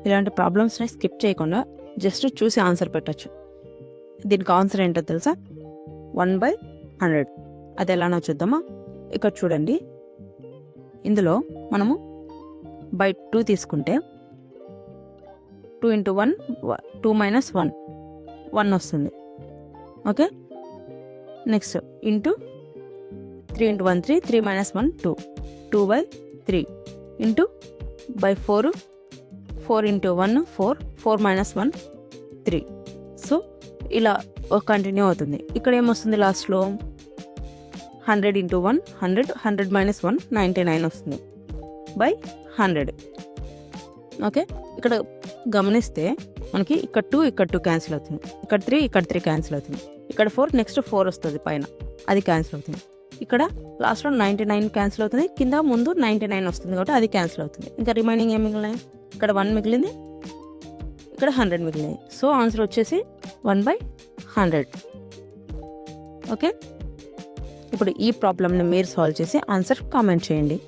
ఇలాంటి ప్రాబ్లమ్స్ని స్కిప్ చేయకుండా జస్ట్ చూసి ఆన్సర్ పెట్టచ్చు. దీనికి ఆన్సర్ ఏంటో తెలుసా? 1/100. అది ఎలానో చూద్దామా? ఇక్కడ చూడండి, ఇందులో మనము బై 2 తీసుకుంటే 2 × 1 2 - 1 1 వస్తుంది. Okay, next into 3 × 1 3 3 - 1 2 2/3 into by 4 4 × 1 4 4 - 1 3. So ఇలా కంటిన్యూ అవుతుంది. ఇక్కడ ఏమొస్తుంది లాస్ట్లో? 100 × 1 100 100 - 1 99 వస్తుంది బై 100. ఓకే, ఇక్కడ గమనిస్తే మనకి ఇక్కడ 2 ఇక్కడ 2 క్యాన్సిల్ అవుతుంది, ఇక్కడ 3 ఇక్కడ 3 క్యాన్సిల్ అవుతుంది, ఇక్కడ 4 నెక్స్ట్ 4 వస్తుంది పైన, అది క్యాన్సిల్ అవుతుంది. ఇక్కడ లాస్ట్లో 99 క్యాన్సిల్ అవుతుంది, కింద ముందు 99 వస్తుంది కాబట్టి అది క్యాన్సిల్ అవుతుంది. ఇంకా రిమైనింగ్ ఏం మిగిలినాయి? ఇక్కడ 1 మిగిలింది, ఇక్కడ 100 మిగిలినాయి. సో ఆన్సర్ వచ్చేసి 1/100. ఓకే, ఇప్పుడు ఈ ప్రాబ్లమ్ని మీరు సాల్వ్ చేసి ఆన్సర్ కామెంట్ చేయండి.